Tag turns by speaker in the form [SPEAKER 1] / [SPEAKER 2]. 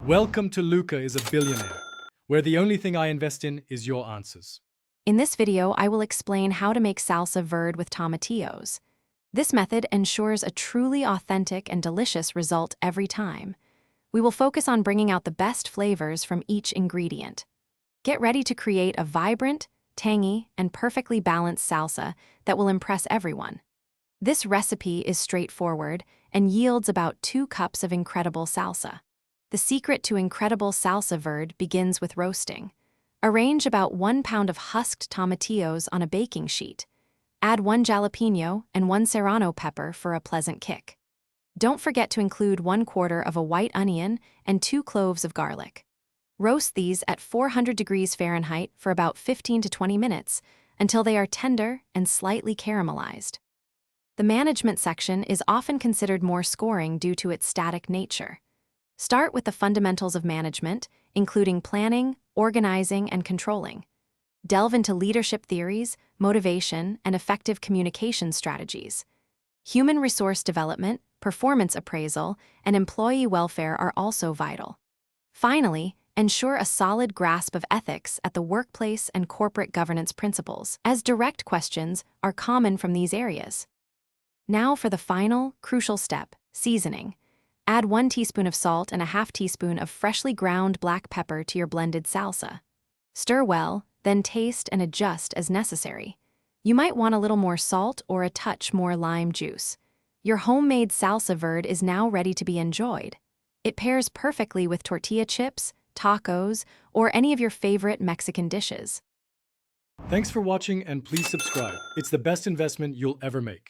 [SPEAKER 1] Welcome to Luca is a Billionaire, where the only thing I invest in is your answers.
[SPEAKER 2] In this video, I will explain how to make salsa verde with tomatillos. This method ensures a truly authentic and delicious result every time. We will focus on bringing out the best flavors from each ingredient. Get ready to create a vibrant, tangy, and perfectly balanced salsa that will impress everyone. This recipe is straightforward and yields about 2 cups of incredible salsa. The secret to incredible salsa verde begins with roasting. Arrange about 1 pound of husked tomatillos on a baking sheet. Add 1 jalapeno and 1 serrano pepper for a pleasant kick. Don't forget to include 1/4 of a white onion and 2 cloves of garlic. Roast these at 400 degrees Fahrenheit for about 15 to 20 minutes until they are tender and slightly caramelized. The management section is often considered more scoring due to its static nature. Start with the fundamentals of management, including planning, organizing, and controlling. Delve into leadership theories, motivation, and effective communication strategies. Human resource development, performance appraisal, and employee welfare are also vital. Finally, ensure a solid grasp of ethics at the workplace and corporate governance principles, as direct questions are common from these areas. Now for the final, crucial step, seasoning. Add 1 teaspoon of salt and a 1/2 teaspoon of freshly ground black pepper to your blended salsa. Stir well, then taste and adjust as necessary. You might want a little more salt or a touch more lime juice. Your homemade salsa verde is now ready to be enjoyed. It pairs perfectly with tortilla chips, tacos, or any of your favorite Mexican dishes.
[SPEAKER 1] Thanks for watching and please subscribe. It's the best investment you'll ever make.